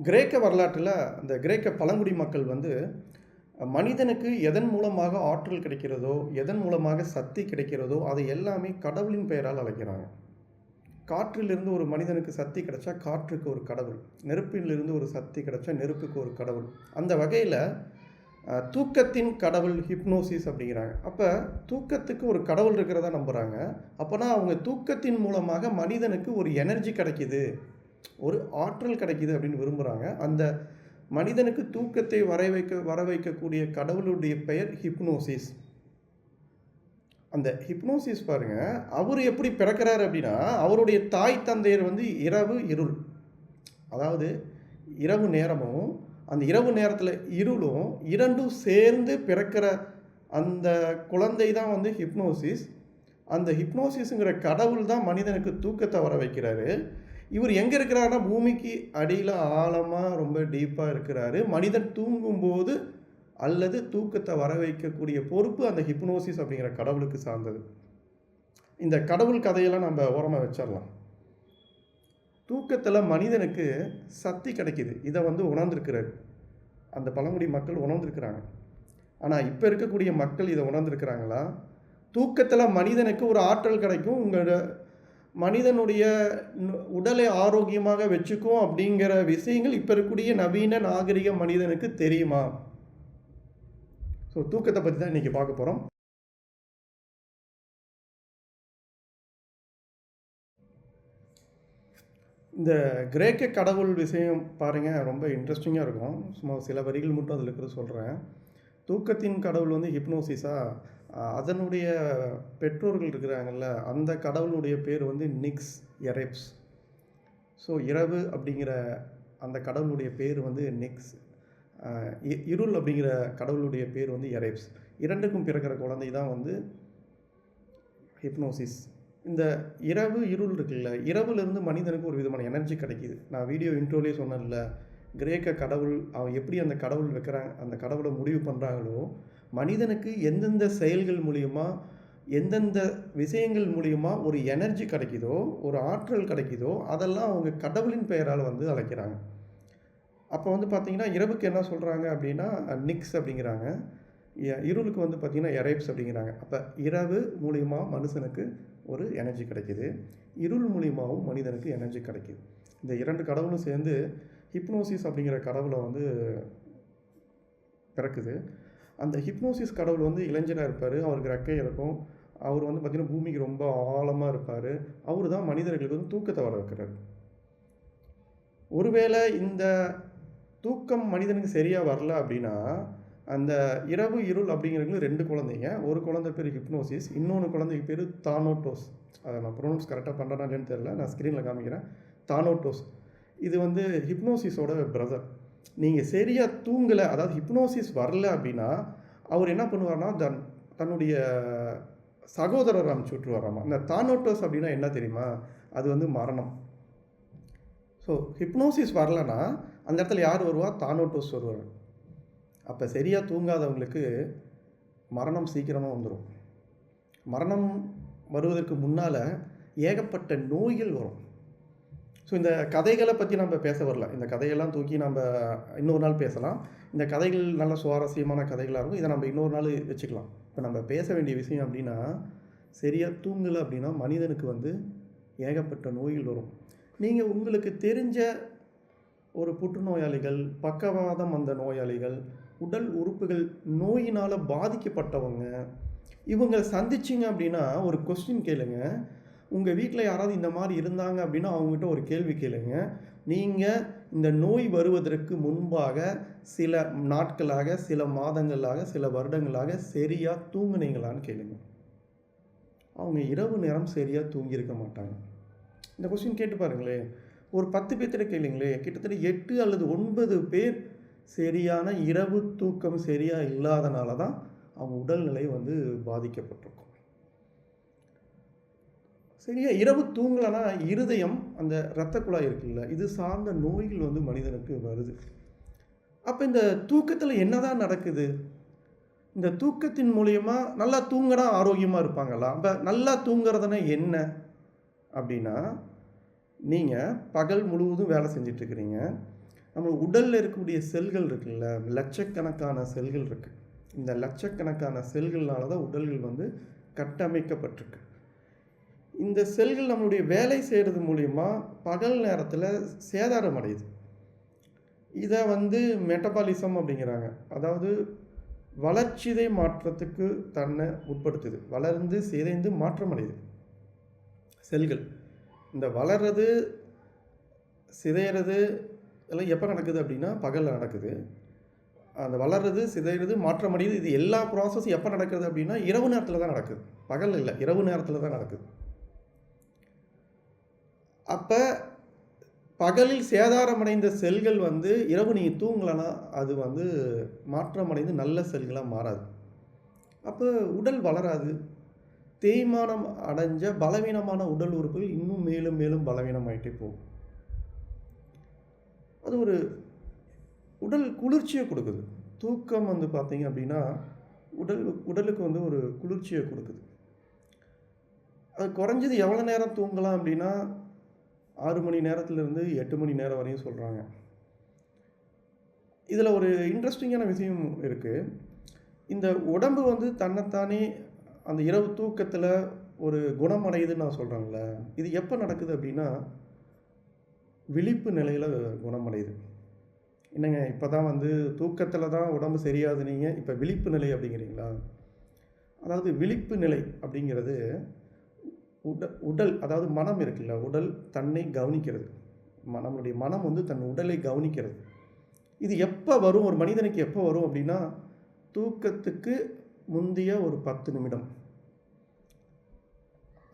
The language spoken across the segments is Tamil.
கிரேக்க வரலாற்றில் அந்த கிரேக்க பழங்குடி மக்கள் வந்து மனிதனுக்கு எதன் மூலமாக ஆற்றல் கிடைக்கிறதோ, எதன் மூலமாக சக்தி கிடைக்கிறதோ, அதை எல்லாமே கடவுளின் பெயரால் அழைக்கிறாங்க. காற்றிலிருந்து ஒரு மனிதனுக்கு சக்தி கிடைச்சா காற்றுக்கு ஒரு கடவுள், நெருப்பிலிருந்து ஒரு சக்தி கிடைச்சா நெருப்புக்கு ஒரு கடவுள். அந்த வகையில் தூக்கத்தின் கடவுள் ஹிப்னோசிஸ் அப்படிங்கிறாங்க. அப்போ தூக்கத்துக்கு ஒரு கடவுள் இருக்கிறதா நம்புகிறாங்க. அப்போனா அவங்க தூக்கத்தின் மூலமாக மனிதனுக்கு ஒரு எனர்ஜி கிடைக்கிது, ஒரு ஆற்றல் கிடைக்கிது அப்படின்னு விரும்புகிறாங்க. அந்த மனிதனுக்கு தூக்கத்தை வர வைக்கக்கூடிய கடவுளுடைய பெயர் ஹிப்னோசிஸ். அந்த ஹிப்னோசிஸ் பாருங்க, அவர் எப்படி பிறக்கிறார் அப்படின்னா, அவருடைய தாய் தந்தையர் வந்து இரவு இருள், அதாவது இரவு நேரமும் அந்த இரவு நேரத்தில் இருளும் இரண்டும் சேர்ந்து பிறக்கிற அந்த குழந்தை தான் வந்து ஹிப்னோசிஸ். அந்த ஹிப்னோசிஸுங்கிற கடவுள் தான் மனிதனுக்கு தூக்கத்தை வர வைக்கிறாரு. இவர் எங்கே இருக்கிறாருன்னா பூமிக்கு அடியில் ஆழமாக ரொம்ப டீப்பாக இருக்கிறாரு. மனிதன் தூங்கும்போது அல்லது தூக்கத்தை வர வைக்கக்கூடிய பொறுப்பு அந்த ஹிப்னோசிஸ் அப்படிங்கிற கடவுளுக்கு சார்ந்தது. இந்த கடவுள் கதையெல்லாம் நம்ம ஓரமாக வச்சிடலாம். தூக்கத்தில் மனிதனுக்கு சக்தி கிடைக்கிது, இதை வந்து உணர்ந்திருக்கிறார். அந்த பழங்குடி மக்கள் உணர்ந்திருக்கிறாங்க. ஆனால் இப்போ இருக்கக்கூடிய மக்கள் இதை உணர்ந்திருக்கிறாங்களா? தூக்கத்தில் மனிதனுக்கு ஒரு ஆற்றல் கிடைக்கும், உங்களோட மனிதனுடைய உடலை ஆரோக்கியமாக வச்சுக்கும் அப்படிங்கிற விஷயங்கள் இப்போ இருக்கக்கூடிய நவீன நாகரிக மனிதனுக்கு தெரியுமா? ஸோ தூக்கத்தை பற்றி தான் இன்றைக்கி பார்க்க போகிறோம். இந்த கிரேக்க கடவுள் விஷயம் பாருங்கள், ரொம்ப இன்ட்ரெஸ்டிங்காக இருக்கும். சும்மா சில வரிகள் மட்டும் அதில் இருக்கிறது சொல்கிறேன். தூக்கத்தின் கடவுள் வந்து ஹிப்னோசிஸாக, அதனுடைய பெற்றோர்கள் இருக்கிறாங்கல்ல, அந்த கடவுளுடைய பேர் வந்து நிக்ஸ் எரெப்ஸ். ஸோ இரவு அப்படிங்கிற அந்த கடவுளுடைய பேர் வந்து நிக்ஸ். இருள் அப்படிங்கிற கடவுளுடைய பேர் வந்து எரெப்ஸ். இரண்டுக்கும் பிறக்கிற குழந்தை தான் வந்து ஹிப்னோசிஸ். இந்த இரவு இருள் இருக்குல்ல, இரவுலேருந்து மனிதனுக்கு ஒரு விதமான எனர்ஜி கிடைக்கிது. நான் வீடியோ இன்ட்ரோலேயே சொன்னேன்ல, கிரேக்க கடவுள் அவன் எப்படி அந்த கடவுள் வைக்கிறாங்க, அந்த கடவுளை முடிவு பண்ணுறாங்களோ, மனிதனுக்கு எந்தெந்த செயல்கள் மூலிமா, எந்தெந்த விஷயங்கள் மூலிமா ஒரு எனர்ஜி கிடைக்குதோ, ஒரு ஆற்றல் கிடைக்குதோ, அதெல்லாம் அவங்க கடவுளின் பெயரால் வந்து அழைக்கிறாங்க. அப்போ வந்து பார்த்திங்கன்னா இரவுக்கு என்ன சொல்கிறாங்க அப்படின்னா நிக்ஸ் அப்படிங்கிறாங்க, இருளுக்கு வந்து பார்த்திங்கன்னா எரேப்ஸ் அப்படிங்கிறாங்க. அப்போ இரவு மூலிமா மனுஷனுக்கு ஒரு எனர்ஜி கிடைக்கிது, இருள் மூலியமாகவும் மனிதனுக்கு எனர்ஜி கிடைக்கிது. இந்த இரண்டு கடவுளும் சேர்ந்து ஹிப்னோசிஸ் அப்படிங்கிற கடவுளை வந்து பிறக்குது. அந்த ஹிப்னோசிஸ் கடவுள் வந்து இளைஞராக இருப்பார், அவருக்கு ரெக்கை இருக்கும், அவர் வந்து பார்த்திங்கன்னா பூமிக்கு ரொம்ப ஆழமாக இருப்பார். அவர் தான் மனிதர்களுக்கு வந்து தூக்கத்தை வர வைக்கிறார். ஒருவேளை இந்த தூக்கம் மனிதனுக்கு சரியாக வரல அப்படின்னா, அந்த இரவு இருள் அப்படிங்கிறது ரெண்டு குழந்தைங்க. ஒரு குழந்தை பேர் ஹிப்னோசிஸ், இன்னொன்று குழந்தைக்கு பேர் தானோட்டோஸ். அதை நான் ப்ரொனவுன்ஸ் கரெக்டாக பண்ணுறேன்னா இல்லைன்னு தெரியல, நான் ஸ்க்ரீனில் காமிக்கிறேன். தானோட்டோஸ் இது வந்து ஹிப்னோசிஸோட பிரதர். நீங்கள் சரியாக தூங்கலை, அதாவது ஹிப்னோசிஸ் வரல அப்படின்னா அவர் என்ன பண்ணுவார்னா தன்னுடைய சகோதரர் அனுப்பிச்சி விட்டுருவாராமா. இந்த தானோட்டோஸ் அப்படின்னா என்ன தெரியுமா? அது வந்து மரணம். ஸோ ஹிப்னோசிஸ் வரலன்னா அந்த இடத்துல யார் வருவா? தானோட்டோஸ் வருவார். அப்போ சரியாக தூங்காதவங்களுக்கு மரணம் சீக்கிரமாக வந்துடும். மரணம் வருவதற்கு முன்னால் ஏகப்பட்ட நோய்கள் வரும். ஸோ இந்த கதைகளை பற்றி நம்ம பேச வரல, இந்த கதையெல்லாம் தூக்கி நம்ம இன்னொரு நாள் பேசலாம். இந்த கதைகள் நல்ல சுவாரஸ்யமான கதைகளாக இருக்கும், இதை நம்ம இன்னொரு நாள் வச்சுக்கலாம். இப்போ நம்ம பேச வேண்டிய விஷயம் அப்படின்னா, சரியாக தூங்கலை அப்படின்னா மனிதனுக்கு வந்து ஏகப்பட்ட நோய்கள் வரும். நீங்கள் உங்களுக்கு தெரிஞ்ச ஒரு புற்றுநோயாளிகள், பக்கவாதம் வந்த நோயாளிகள், உடல் உறுப்புகள் நோயினால் பாதிக்கப்பட்டவங்க, இவங்க சந்திச்சிங்க அப்படின்னா ஒரு கொஸ்டின் கேளுங்க. உங்கள் வீட்டில் யாராவது இந்த மாதிரி இருந்தாங்க அப்படின்னா அவங்ககிட்ட ஒரு கேள்வி கேளுங்க. நீங்கள் இந்த நோய் வருவதற்கு முன்பாக சில நாட்களாக, சில மாதங்களாக, சில வருடங்களாக சரியாக தூங்குனீங்களான்னு கேளுங்க. அவங்க இரவு நேரம் சரியாக தூங்கியிருக்க மாட்டாங்க. இந்த கொஸ்டின் கேட்டு பாருங்களேன். ஒரு 10 பேர்த்திட்ட கேளுங்களே, கிட்டத்தட்ட 8 அல்லது 9 பேர் சரியான இரவு தூக்கம் சரியாக இல்லாதனால தான் அவங்க உடல்நிலை வந்து பாதிக்கப்பட்டிருக்கும். சரியா இரவு தூங்கலைன்னா இருதயம், அந்த இரத்த குழாய் இருக்குல்ல, இது சார்ந்த நோய்கள் வந்து மனிதனுக்கு வருது. அப்போ இந்த தூக்கத்தில் என்னதான் நடக்குது? இந்த தூக்கத்தின் மூலியமா நல்லா தூங்கினா ஆரோக்கியமாக இருப்பாங்களா? அப்போ நல்லா தூங்குறதுனா என்ன அப்படின்னா, நீங்கள் பகல் முழுவதும் வேலை செஞ்சிட்ருக்கிறீங்க, நம்ம உடலில் இருக்கக்கூடிய செல்கள் இருக்குல்ல, லட்சக்கணக்கான செல்கள் இருக்குது. இந்த லட்சக்கணக்கான செல்கள்னால தான் உடல்கள் வந்து கட்டமைக்கப்பட்டிருக்கு. இந்த செல்கள் நம்மளுடைய வேலை செய்கிறது மூலிமா பகல் நேரத்தில் சேதாரம் அடையுது. இதை வந்து மெட்டபாலிசம் அப்படிங்கிறாங்க. அதாவது வளர்ச்சிதை மாற்றத்துக்கு தன்னை உட்படுத்துது. வளர்ந்து சிதைந்து மாற்றம் அடையுது செல்கள். இந்த வளர்றது சிதைகிறது எல்லாம் எப்போ நடக்குது அப்படின்னா பகலில் நடக்குது. அந்த வளர்றது சிதைகிறது மாற்றம் அடையுது. இது எல்லா ப்ராசஸும் எப்போ நடக்குது அப்படின்னா இரவு நேரத்தில் தான் நடக்குது. பகல் இல்லை, இரவு நேரத்தில் தான் நடக்குது. அப்போ பகலில் சேதாரமடைந்த செல்கள் வந்து இரவு நீங்கள் தூங்கலைன்னா அது வந்து மாற்றமடைந்து நல்ல செல்களாக மாறாது. அப்போ உடல் வளராது. தேய்மானம் அடைஞ்ச பலவீனமான உடல் உறுப்புகள் இன்னும் மேலும் மேலும் பலவீனமாயிட்டே போகும். அது ஒரு உடல் குளிர்ச்சியை கொடுக்குது. தூக்கம் வந்து பார்த்தீங்க அப்படின்னா உடலுக்கு வந்து ஒரு குளிர்ச்சியை கொடுக்குது. அது குறைஞ்சது எவ்வளோ நேரம் தூங்கலாம் அப்படின்னா 6 மணி நேரத்துலேருந்து 8 மணி நேரம் வரையும் சொல்கிறாங்க. இதில் ஒரு இன்ட்ரெஸ்டிங்கான விஷயம் இருக்குது. இந்த உடம்பு வந்து தன்னைத்தானே அந்த இரவு தூக்கத்தில் ஒரு குணமடையுதுன்னு நான் சொல்கிறேன்ல, இது எப்போ நடக்குது அப்படின்னா விழிப்பு நிலையில் குணமடையுது. என்னங்க இப்போ தான் வந்து தூக்கத்தில் தான் உடம்பு சரியாதுனீங்க, இப்போ விழிப்பு நிலை அப்படிங்கிறீங்களா? அதாவது விழிப்பு நிலை அப்படிங்கிறது உடல் அதாவது மனம் இருக்குல்ல, உடல் தன்னை கவனிக்கிறது. நம்மளுடைய மனம் வந்து தன் உடலை கவனிக்கிறது. இது எப்போ வரும், ஒரு மனிதனுக்கு எப்போ வரும் அப்படின்னா தூக்கத்துக்கு முந்தைய ஒரு 10 நிமிடம்.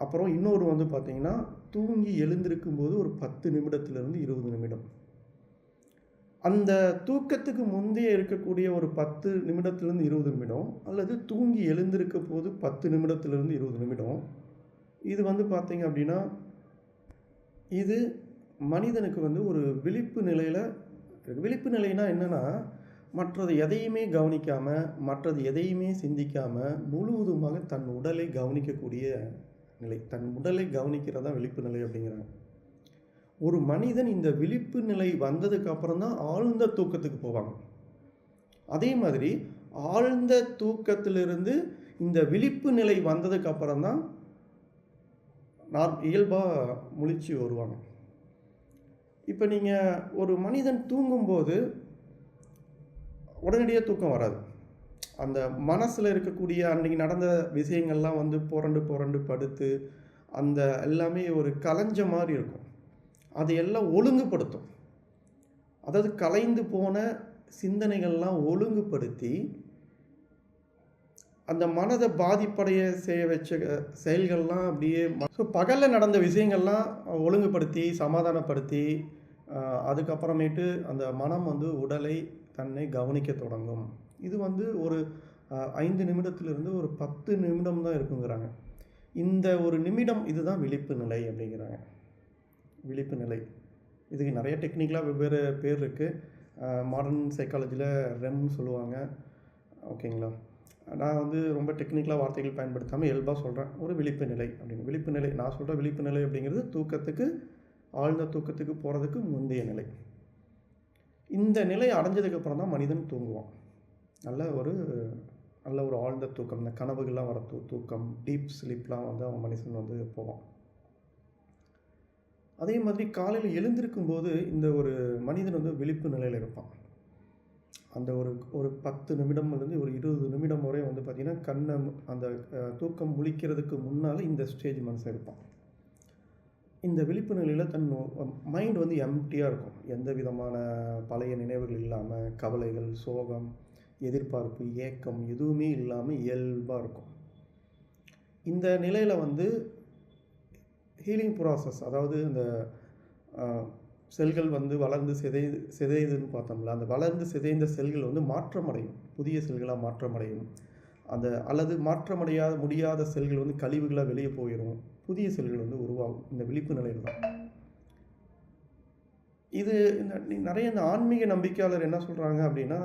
அப்புறம் இன்னொரு வந்து பார்த்திங்கன்னா தூங்கி எழுந்திருக்கும் போது ஒரு 10 நிமிடத்துலேருந்து 20 நிமிடம். அந்த தூக்கத்துக்கு முந்தைய இருக்கக்கூடிய ஒரு 10 நிமிடத்துலேருந்து 20 நிமிடம் அல்லது தூங்கி எழுந்திருக்க போது 10 நிமிடத்துலேருந்து 20 நிமிடம். இது வந்து பார்த்திங்க அப்படின்னா இது மனிதனுக்கு வந்து ஒரு விழிப்பு நிலையில் விழிப்பு நிலைனா என்னென்னா மற்றது எதையுமே கவனிக்காமல் மற்றது எதையுமே சிந்திக்காமல் முழுவதுமாக தன் உடலை கவனிக்கக்கூடிய நிலை. தன் உடலை கவனிக்கிறதா விழிப்பு நிலை அப்படிங்கிறாங்க. ஒரு மனிதன் இந்த விழிப்பு நிலை வந்ததுக்கு அப்புறம் தான் ஆழ்ந்த தூக்கத்துக்கு போவாங்க. அதே மாதிரி ஆழ்ந்த தூக்கத்திலிருந்து இந்த விழிப்பு நிலை வந்ததுக்கு அப்புறம் தான் இயல்பாக முழிச்சு வருவாங்க. இப்போ நீங்கள் ஒரு மனிதன் தூங்கும்போது உடனடியாக தூக்கம் வராது. அந்த மனசில் இருக்கக்கூடிய அன்றைக்கி நடந்த விஷயங்கள்லாம் வந்து புரண்டு புரண்டு படுத்து அந்த எல்லாமே ஒரு கலைஞ்ச மாதிரி இருக்கும். அதையெல்லாம் ஒழுங்குபடுத்தும். அதாவது கலைந்து போன சிந்தனைகள்லாம் ஒழுங்குபடுத்தி அந்த மனதை பாதிப்படைய செய்ய வச்ச செயல்கள்லாம் அப்படியே பகலில் நடந்த விஷயங்கள்லாம் ஒழுங்குபடுத்தி சமாதானப்படுத்தி அதுக்கப்புறமேட்டு அந்த மனம் வந்து உடலை தன்னை கவனிக்க தொடங்கும். இது வந்து ஒரு 5 நிமிடத்திலிருந்து ஒரு 10 நிமிடம் தான் இருக்குங்கிறாங்க. இந்த ஒரு நிமிடம் இதுதான் விழிப்பு நிலை அப்படிங்கிறாங்க. விழிப்பு நிலை இதுக்கு நிறைய டெக்னிக்கலாக வெவ்வேறு பேர் இருக்குது. மாடர்ன் சைக்காலஜியில் ரெம்னு சொல்லுவாங்க. ஓகேங்களா? நான் வந்து ரொம்ப டெக்னிக்கலாக வார்த்தைகள் பயன்படுத்தாமல் இயல்பாக சொல்கிறேன். ஒரு விழிப்பு நிலை அப்படின்னு. விழிப்பு நிலை நான் சொல்கிற விழிப்பு நிலை அப்படிங்கிறது தூக்கத்துக்கு ஆழ்ந்த தூக்கத்துக்கு போகிறதுக்கு முந்தைய நிலை. இந்த நிலை அடைஞ்சதுக்கப்புறம் தான் மனிதன் தூங்குவான். நல்ல ஒரு ஆழ்ந்த தூக்கம், இந்த கனவுகள்லாம் வர தூக்கம், டீப் ஸ்லீப்லாம் வந்து அவன் மனுஷன் வந்து போவான். அதே மாதிரி காலையில் எழுந்திருக்கும் போது இந்த ஒரு மனிதன் வந்து விழிப்பு நிலையில் இருப்பான். அந்த ஒரு 10 நிமிடம்லேருந்து ஒரு 20 நிமிடம் வரை வந்து பார்த்திங்கன்னா கண்ணை அந்த தூக்கம் முழிக்கிறதுக்கு முன்னால் இந்த ஸ்டேஜ் மனுஷன் இருப்பான். இந்த விழிப்பு நிலையில் தன் மைண்ட் வந்து எம்டியாக இருக்கும். எந்த விதமான பழைய நினைவுகள் இல்லாமல், கவலைகள், சோகம், எதிர்பார்ப்பு, ஏக்கம் எதுவுமே இல்லாமல் இயல்பாக இருக்கும். இந்த நிலையில் வந்து ஹீலிங் ப்ராசஸ், அதாவது இந்த செல்கள் வந்து வளர்ந்து சிதையுதுன்னு பார்த்தோம்ல, அந்த வளர்ந்து சிதைந்த செல்கள் வந்து மாற்றமடையும், புதிய செல்களாக மாற்றமடையும். அல்லது மாற்றமடையாத முடியாத செல்கள் வந்து கழிவுகளாக வெளியே போயிடும், புதிய செல்கள் வந்து உருவாகும். இந்த விழிப்பு நிலையில் தான் இது. நிறைய இந்த ஆன்மீக நம்பிக்கையாளர் என்ன சொல்கிறாங்க அப்படின்னா,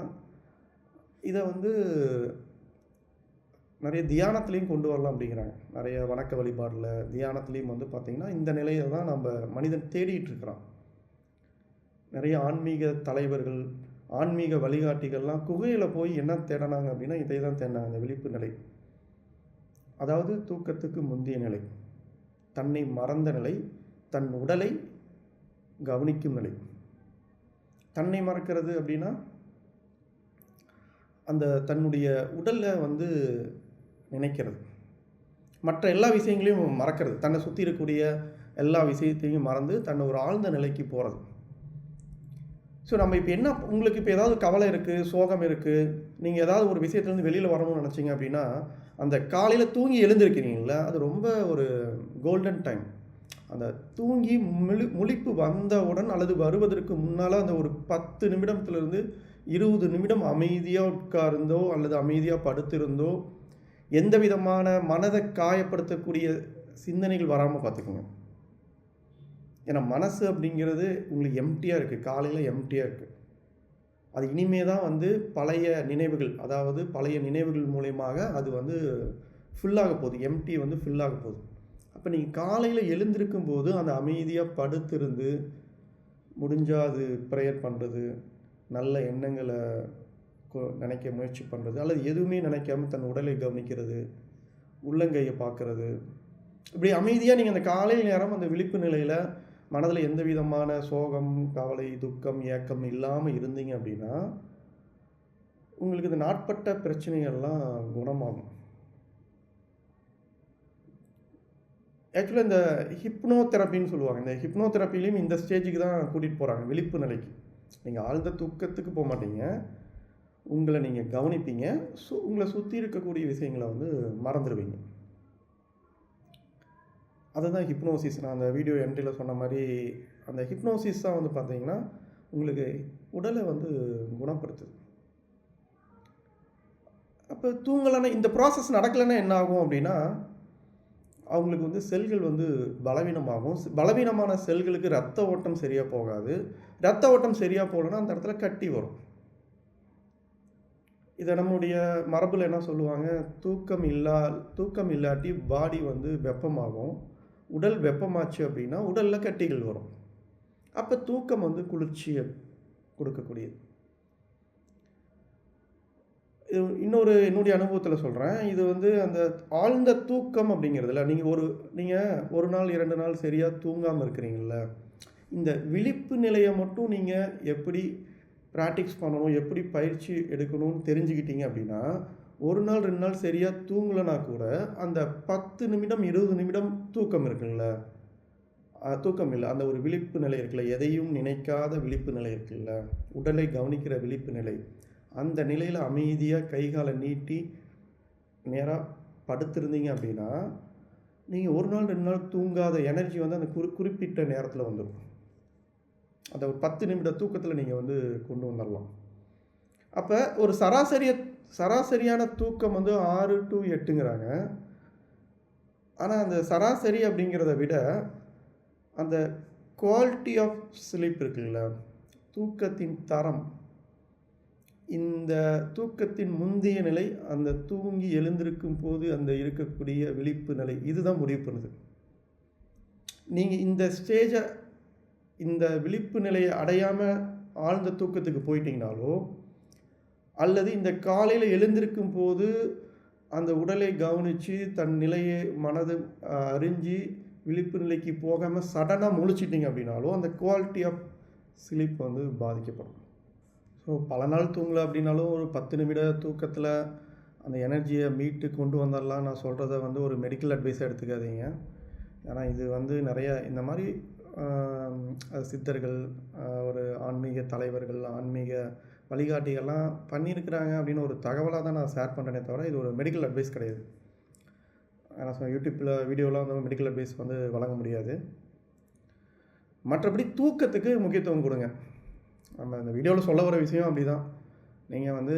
இதை வந்து நிறைய தியானத்துலேயும் கொண்டு வரலாம் அப்படிங்கிறாங்க. நிறைய வணக்க வழிபாடில் தியானத்துலேயும் வந்து பார்த்திங்கன்னா இந்த நிலையை தான் நம்ம மனிதன் தேடிட்டு இருக்கிறான். நிறைய ஆன்மீக தலைவர்கள், ஆன்மீக வழிகாட்டிகள்லாம் குகையில் போய் என்ன தேடினாங்க அப்படின்னா இதை தான் தேடினாங்க, அந்த விழிப்பு நிலை. அதாவது தூக்கத்துக்கு முந்தைய நிலை, தன்னை மறந்த நிலை, தன் உடலை கவனிக்கும் நிலை. தன்னை மறக்கிறது அப்படின்னா அந்த தன்னுடைய உடலில் வந்து நினைக்கிறது, மற்ற எல்லா விஷயங்களையும் மறக்கிறது, தன்னை சுற்றி இருக்கக்கூடிய எல்லா விஷயத்தையும் மறந்து தன்னை ஒரு ஆழ்ந்த நிலைக்கு போகிறது. ஸோ நம்ம இப்போ என்ன, உங்களுக்கு இப்போ ஏதாவது கவலை இருக்குது, சோகம் இருக்குது, நீங்கள் ஏதாவது ஒரு விஷயத்துலேருந்து வெளியில் வரணும்னு நினச்சிங்க அப்படின்னா அந்த காலையில் தூங்கி எழுந்திருக்கிறீங்களா, அது ரொம்ப ஒரு கோல்டன் டைம். அந்த தூங்கி முழிப்பு வந்தவுடன் அல்லது வருவதற்கு முன்னால் அந்த ஒரு 10 நிமிடத்துலேருந்து 20 நிமிடம் அமைதியாக உட்கார்ந்தோ அல்லது அமைதியாக படுத்திருந்தோ எந்த விதமான மனதை காயப்படுத்தக்கூடிய சிந்தனைகள் வராமல் பார்த்துக்குங்க. ஏன்னா மனசு அப்படிங்கிறது உங்களுக்கு எம்டியாக இருக்குது, காலையில் எம்டியாக இருக்குது. அது இனிமே தான் வந்து பழைய நினைவுகள், அதாவது பழைய நினைவுகள் மூலயமாக அது வந்து ஃபுல்லாக போகுது, எம்டி வந்து ஃபுல்லாக போகுது. அப்போ நீங்கள் காலையில் எழுந்திருக்கும் போது அந்த அமைதியாக படுத்திருந்து முடிஞ்சால் அது ப்ரேயர் பண்ணுறது, நல்ல எண்ணங்களை நினைக்க முயற்சி பண்ணுறது, அல்லது எதுவுமே நினைக்காம தன் உடலை கவனிக்கிறது, உள்ளங்கையை பார்க்குறது, இப்படி அமைதியாக நீங்கள் அந்த காலையில் நேரம் அந்த விழிப்பு நிலையில் மனதில் எந்த விதமான சோகம், கவலை, துக்கம், ஏக்கம் இல்லாமல் இருந்தீங்க அப்படின்னா உங்களுக்கு இந்த நாட்பட்ட பிரச்சனைகள்லாம் குணமாகும். ஆக்சுவலாக இந்த ஹிப்னோ தெரப்பின்னு சொல்லுவாங்க. இந்த ஹிப்னோ தெரப்பிலையும் இந்த ஸ்டேஜுக்கு தான் கூட்டிகிட்டு போகிறாங்க, விழிப்பு நிலைக்கு. நீங்கள் ஆழ்ந்த தூக்கத்துக்கு போக மாட்டீங்க, உங்களை நீங்கள் கவனிப்பீங்க. உங்களை சுற்றி இருக்கக்கூடிய விஷயங்களை வந்து மறந்துடுவீங்க. அதுதான் ஹிப்னோசிஸ். நான் அந்த வீடியோ என்ட்ரியில் சொன்ன மாதிரி அந்த ஹிப்னோசிஸ் தான் வந்து பார்த்தீங்கன்னா உங்களுக்கு உடலை வந்து குணப்படுத்துது. அப்போ தூங்கலைன்னா, இந்த ப்ராசஸ் நடக்கலைன்னா என்ன ஆகும் அப்படின்னா அவங்களுக்கு வந்து செல்கள் வந்து பலவீனமாகும். பலவீனமான செல்களுக்கு ரத்த ஓட்டம் சரியாக போகாது. ரத்த ஓட்டம் சரியாக போகலன்னா அந்த இடத்துல கட்டி வரும். இதை நம்முடைய மரபில் என்ன சொல்லுவாங்க, தூக்கம் இல்லாட்டி பாடி வந்து வெப்பமாகும். உடல் வெப்பமாச்சு அப்படின்னா உடலில் கட்டிகள் வரும். அப்போ தூக்கம் வந்து குளிர்ச்சியை கொடுக்கக்கூடியது. இது என்னுடைய அனுபவத்தில் சொல்கிறேன். இது வந்து அந்த ஆழ்ந்த தூக்கம் அப்படிங்கிறதுல நீங்கள் ஒரு நாள் 2 நாள் சரியாக தூங்காமல் இருக்கிறீங்கள, இந்த விழிப்பு நிலையை மட்டும் நீங்கள் எப்படி ப்ராக்டிஸ் பண்ணணும், எப்படி பயிற்சி எடுக்கணும்னு தெரிஞ்சுக்கிட்டீங்க அப்படின்னா 1 நாள் 2 நாள் சரியாக தூங்கலைனா கூட அந்த 10 நிமிடம் 20 நிமிடம் தூக்கம் இருக்குல்ல, தூக்கம் இல்லை, அந்த ஒரு விழிப்பு நிலை இருக்குல்ல, எதையும் நினைக்காத விழிப்பு நிலை இருக்குல்ல, உடலை கவனிக்கிற விழிப்பு நிலை, அந்த நிலையில் அமைதியாக கைகாலை நீட்டி நேராக படுத்திருந்தீங்க அப்படின்னா நீங்கள் 1 நாள் 2 நாள் தூங்காத எனர்ஜி வந்து அந்த குறிப்பிட்ட நேரத்தில் வந்துடும். அந்த ஒரு 10 நிமிட தூக்கத்தில் நீங்கள் வந்து கொண்டு வந்துடலாம். அப்போ ஒரு சராசரியான தூக்கம் வந்து 6 to 8ங்கிறாங்க. ஆனால் அந்த சராசரி அப்படிங்கிறத விட அந்த குவாலிட்டி ஆஃப் ஸ்லீப் இருக்குல்ல, தூக்கத்தின் தரம், இந்த தூக்கத்தின் முந்தைய நிலை, அந்த தூங்கி எழுந்திருக்கும் போது அந்த இருக்கக்கூடிய விழிப்பு நிலை, இதுதான் முடிவு பண்ணுது. நீங்கள் இந்த விழிப்பு நிலையை அடையாமல் ஆழ்ந்த தூக்கத்துக்கு போயிட்டீங்கனாலோ, அல்லது இந்த காலையில் எழுந்திருக்கும் போது அந்த உடலை கவனித்து தன் நிலையை மனது அறிஞ்சு விழிப்பு நிலைக்கு போகாமல் சடனாக முழிச்சிட்டிங்க அப்படின்னாலோ அந்த குவாலிட்டி ஆஃப் ஸ்லீப் வந்து பாதிக்கப்படும். ஸோ பல நாள் தூங்கலை அப்படின்னாலும் ஒரு 10 நிமிட தூக்கத்தில் அந்த எனர்ஜியை மீட்டு கொண்டு வந்துடலாம். நான் சொல்கிறத வந்து ஒரு மெடிக்கல் அட்வைஸாக எடுத்துக்காதீங்க. ஏன்னா இது வந்து நிறைய இந்த மாதிரி சித்தர்கள், ஒரு ஆன்மீக தலைவர்கள், ஆன்மீக வழிகாட்டிகள்லாம் பண்ணியிருக்கிறாங்க அப்படின்னு ஒரு தகவலாக தான் நான் ஷேர் பண்ணுறேனே தவிர இது ஒரு மெடிக்கல் அட்வைஸ் கிடையாது. நான் யூடியூப்பில் வீடியோலாம் வந்து மெடிக்கல் அட்வைஸ் வந்து வழங்க முடியாது. மற்றபடி தூக்கத்துக்கு முக்கியத்துவம் கொடுங்க. நம்ம இந்த வீடியோவில் சொல்ல வர விஷயம் அப்படி தான். நீங்கள் வந்து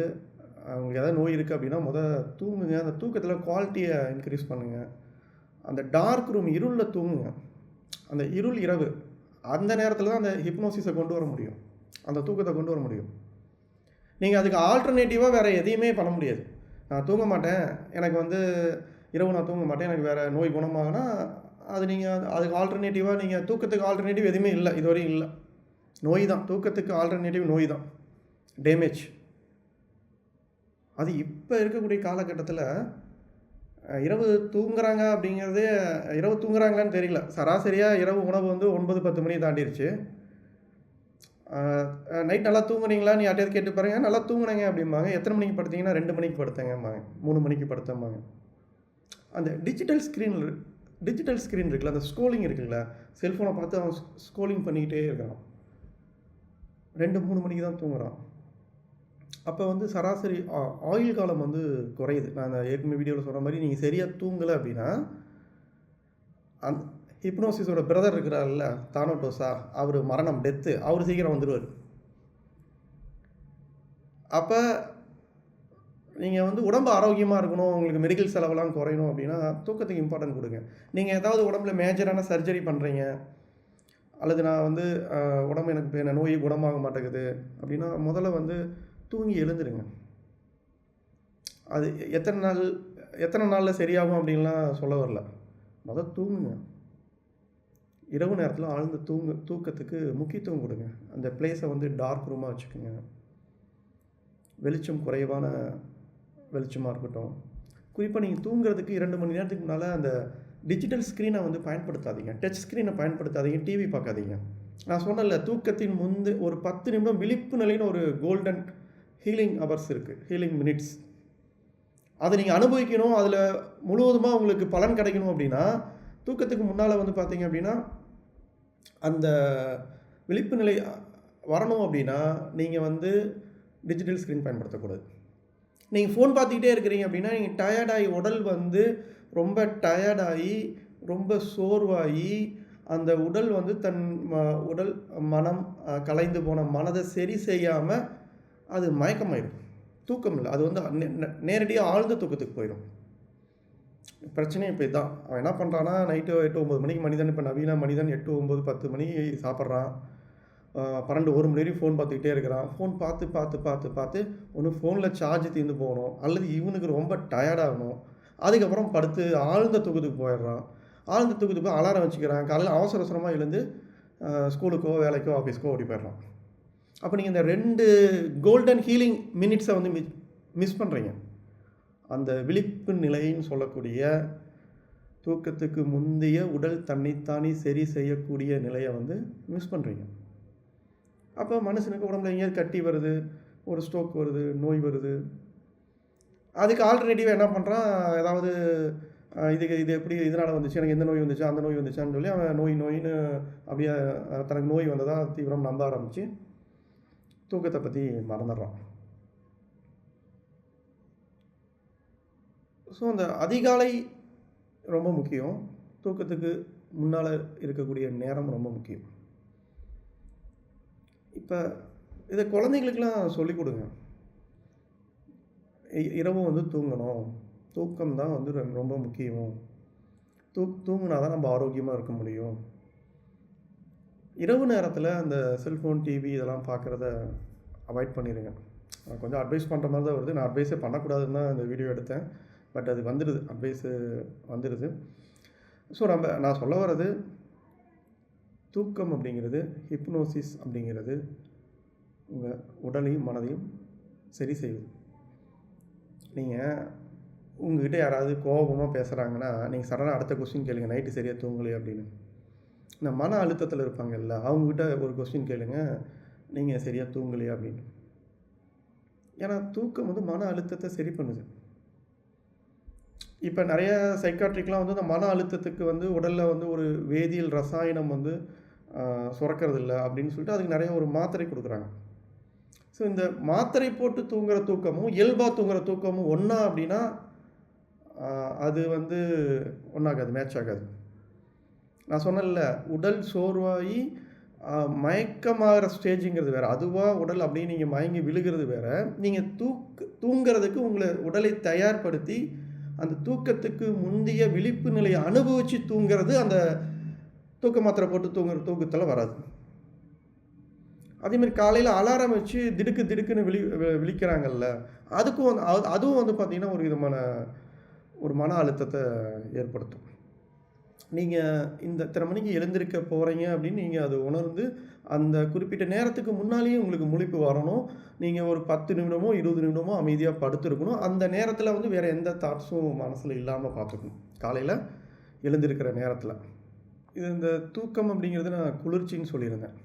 உங்களுக்கு எதாவது நோய் இருக்குது அப்படின்னா தூங்குங்க. அந்த தூக்கத்தில் குவாலிட்டியை இன்க்ரீஸ் பண்ணுங்கள். அந்த டார்க் ரூம், இருளில் தூங்குங்க. அந்த இருள் இரவு, அந்த நேரத்தில் தான் அந்த ஹிப்னோசிஸை கொண்டு வர முடியும், அந்த தூக்கத்தை கொண்டு வர முடியும். நீங்கள் அதுக்கு ஆல்டர்னேட்டிவாக வேறு எதையுமே பண்ண முடியாது. நான் தூங்க மாட்டேன், எனக்கு வந்து இரவு நான் தூங்க மாட்டேன், எனக்கு வேறு நோய் குணமாகனா அது நீங்கள் அதுக்கு ஆல்டர்னேட்டிவாக நீங்கள் தூக்கத்துக்கு ஆல்டர்னேட்டிவ் எதுவுமே இல்லை, இதுவரையும் இல்லை. நோய் தான், தூக்கத்துக்கு ஆல்டர்னேட்டிவ் நோய் தான், டேமேஜ். அது இப்போ இருக்கக்கூடிய காலகட்டத்தில் இரவு தூங்குறாங்க அப்படிங்கிறதே, இரவு தூங்குறாங்களான்னு தெரியல. சராசரியாக இரவு உணவு வந்து 9-10 மணி தாண்டிருச்சு. நைட் நல்லா தூங்குனீங்களான்னு யார்ட்டையாவது கேட்டு பாருங்க. நல்லா தூங்குனேங்க அப்படிம்பாங்க. எத்தனை மணிக்கு படுத்தீங்கன்னா 2 மணிக்கு படுத்தேங்கம்பாங்க, 3 மணிக்கு படுத்தேம்பாங்க. அந்த டிஜிட்டல் ஸ்க்ரீன் இருக்குல்ல, அந்த ஸ்க்ரோலிங் இருக்குல்ல, செல்ஃபோனை பார்த்து அவன் ஸ்க்ரோலிங் பண்ணிக்கிட்டே இருக்கிறான். 2-3 மணிக்கு தான் தூங்குறான். அப்போ வந்து சராசரி ஆயுள் காலம் வந்து குறையுது. நான் அந்த ஏற்கனவே வீடியோவில் சொன்ன மாதிரி நீங்கள் சரியாக தூங்கலை அப்படின்னா, ஹிப்னோசிஸோட பிரதர் இருக்கிறார்ல தானோட்டோஸா, அவர் மரணம், டெத்து, அவர் சீக்கிரம் வந்துடுவார். அப்போ நீங்கள் வந்து உடம்பு ஆரோக்கியமாக இருக்கணும், உங்களுக்கு மெடிக்கல் செலவெல்லாம் குறையணும் அப்படின்னா தூக்கத்துக்கு இம்பார்ட்டன்ட் கொடுங்க. நீங்கள் ஏதாவது உடம்புல மேஜரான சர்ஜரி பண்ணுறீங்க, அல்லது நான் வந்து உடம்பு எனக்கு என்ன நோய் குணமாக மாட்டேங்குது அப்படின்னா முதல்ல வந்து தூங்கி எழுந்துருங்க. அது எத்தனை நாளில் சரியாகும் அப்படின்லாம் சொல்ல வரல. முதல் தூங்குங்க. இரவு நேரத்தில் ஆழ்ந்த தூக்கத்துக்கு முக்கியத்துவம் கொடுங்க. அந்த பிளேஸை வந்து டார்க் ரூமாக வச்சுக்கோங்க. வெளிச்சம் குறைவான வெளிச்சமாக இருக்கட்டும். குறிப்பாக நீங்கள் தூங்குறதுக்கு 2 மணி நேரத்துக்கு முன்னால் அந்த டிஜிட்டல் ஸ்க்ரீனை வந்து பயன்படுத்தாதீங்க. டச் ஸ்க்ரீனை பயன்படுத்தாதீங்க. டிவி பார்க்காதீங்க. நான் சொன்னல, தூக்கத்தின் ஒரு 10 நிமிடம் விழிப்பு நிலைன்னு ஒரு கோல்டன் ஹீலிங் ஹவர்ஸ் இருக்குது, ஹீலிங் மினிட்ஸ். அதை நீங்கள் அனுபவிக்கணும், அதில் முழுவதுமாக உங்களுக்கு பலன் கிடைக்கணும் அப்படின்னா தூக்கத்துக்கு முன்னால் வந்து பார்த்தீங்க அப்படின்னா அந்த விழிப்பு நிலை வரணும் அப்படின்னா நீங்கள் வந்து டிஜிட்டல் ஸ்க்ரீன் பயன்படுத்தக்கூடாது. நீங்கள் ஃபோன் பார்த்துக்கிட்டே இருக்கிறீங்க அப்படின்னா நீங்கள் டயர்டாகி, உடல் வந்து ரொம்ப டயர்டாகி, ரொம்ப சோர்வாகி, அந்த உடல் வந்து உடல் மனம் கலைந்து போன மனதை சரி செய்யாமல் அது மயக்கமாயிடும். தூக்கம் இல்லை, அது வந்து நேரடியாக ஆழ்ந்த தூக்கத்துக்கு போயிடும். பிரச்சனை இப்போ இதுதான். அவன் என்ன பண்ணுறான்னா, நைட்டு 8-9 மணிக்கு மனிதன், இப்போ நவீன மனிதன் 8-9-10 மணி சாப்பிட்றான், 12-1 மணி வரையும் ஃபோன் பார்த்துக்கிட்டே இருக்கிறான். ஃபோன் பார்த்து ஒன்று ஃபோனில் சார்ஜ் தீர்ந்து போகணும், அல்லது இவனுக்கு ரொம்ப டயர்டாகணும். அதுக்கப்புறம் படுத்து ஆழ்ந்த தூக்கத்துக்கு போயிடுறான். ஆழ்ந்த தூக்கத்துக்கு போய் அலாரம் வச்சுக்கிறான். காலையில் அவசரமாக எழுந்து ஸ்கூலுக்கோ வேலைக்கோ ஆஃபீஸ்க்கோ ஓடி போயிடுறான். அப்போ நீங்கள் இந்த 2 கோல்டன் ஹீலிங் மினிட்ஸை வந்து மிஸ் பண்ணுறீங்க. அந்த விழிப்பு நிலைன்னு சொல்லக்கூடிய தூக்கத்துக்கு முந்தைய உடல் தன்னைத்தானே சரி செய்யக்கூடிய நிலையை வந்து மிஸ் பண்ணுறீங்க. அப்போ மனுஷனுக்கு உடம்புல எங்கேயாவது கட்டி வருது, ஒரு ஸ்ட்ரோக் வருது, நோய் வருது. அதுக்கு ஆல்டர்னேட்டிவாக என்ன பண்ணுறான், ஏதாவது இது எப்படி இதனால் வந்துச்சு, எனக்கு எந்த நோய் வந்துச்சு, அந்த நோய் வந்துச்சான்னு சொல்லி அவன் நோயின்னு அப்படியே தனக்கு நோய் வந்ததாக தீவிரம் நம்ப ஆரம்பித்து தூக்கத்தை பற்றி மறந்துடுறான். ஸோ அந்த அதிகாலை ரொம்ப முக்கியம். தூக்கத்துக்கு முன்னால் இருக்கக்கூடிய நேரம் ரொம்ப முக்கியம். இப்போ இதை குழந்தைங்களுக்கெல்லாம் சொல்லிக் கொடுங்க. இரவு வந்து தூங்கணும், தூக்கம் தான் வந்து ரொம்ப முக்கியம், தூங்கினா தான் நம்ம ஆரோக்கியமாக இருக்க முடியும். இரவு நேரத்தில் அந்த செல்ஃபோன், டிவி இதெல்லாம் பார்க்குறத அவாய்ட் பண்ணிடுங்க. நான் கொஞ்சம் அட்வைஸ் பண்ணுற மாதிரி தான் வருது. நான் அட்வைஸே பண்ணக்கூடாதுன்னு தான் இந்த வீடியோ எடுத்தேன். பட் அது வந்துடுது, அட்வைஸு வந்துடுது. ஸோ நான் சொல்ல வர்றது, தூக்கம் அப்படிங்கிறது, ஹிப்னோசிஸ் அப்படிங்கிறது உங்கள் உடலையும் மனதையும் சரி செய்யுது. நீங்கள் உங்கள்கிட்ட யாராவது கோபமாக பேசுகிறாங்கன்னா நீங்கள் சடனாக அடுத்த கொஸ்டின் கேளுங்க, நைட்டு சரியாக தூங்கலையே அப்படின்னு. இந்த மன அழுத்தத்தில் இருப்பாங்கல்ல, அவங்ககிட்ட ஒரு கொஸ்டின் கேளுங்க, நீங்கள் சரியாக தூங்கலையா அப்படின்னு. ஏன்னா தூக்கம் வந்து மன அழுத்தத்தை சரி பண்ணுது. இப்போ நிறைய சைக்காட்ரிக்லாம் வந்து இந்த மன அழுத்தத்துக்கு வந்து உடலில் வந்து ஒரு வேதியியல் ரசாயனம் வந்து சுரக்கிறது இல்லை அப்படின்னு சொல்லிட்டு அதுக்கு நிறைய ஒரு மாத்திரை கொடுக்குறாங்க. ஸோ இந்த மாத்திரை போட்டு தூங்குகிற தூக்கமும் இயல்பாக தூங்குகிற தூக்கமும் ஒன்றா அப்படின்னா அது வந்து ஒன்றாகாது, மேட்ச் ஆகாது. நான் சொன்னேன்ல, உடல் சோர்வாகி மயக்கமாகிற ஸ்டேஜுங்கிறது வேறு, அதுவாக உடல் அப்படியே நீங்கள் மயங்கி விழுகிறது வேறு. நீங்கள் தூங்குறதுக்கு உங்களை உடலை தயார்படுத்தி அந்த தூக்கத்துக்கு முந்தைய விழிப்பு நிலையை அனுபவித்து தூங்கிறது அந்த தூக்க மாத்திரை போட்டு தூங்குற தூக்கத்தில் வராது. அதேமாதிரி காலையில் அலாரம் வச்சு திடுக்குன்னு விழிக்கிறாங்கல்ல, அதுவும் வந்து பார்த்திங்கன்னா ஒரு விதமான ஒரு மன அழுத்தத்தை ஏற்படுத்தும். நீங்கள் இந்த இத்தனை மணிக்கு எழுந்திருக்க போகிறீங்க அப்படின்னு நீங்கள் அதை உணர்ந்து அந்த குறிப்பிட்ட நேரத்துக்கு முன்னாலேயே உங்களுக்கு முழிப்பு வரணும். நீங்கள் ஒரு 10 நிமிடமோ 20 நிமிடமோ அமைதியாக படுத்திருக்கணும். அந்த நேரத்தில் வந்து வேறு எந்த தாட்ஸும் மனசில் இல்லாமல் பார்த்துக்கணும். காலையில் எழுந்திருக்கிற நேரத்தில். இது இந்த தூக்கம் அப்படிங்கிறது நான் குளிர்ச்சின்னு சொல்லியிருந்தேன்.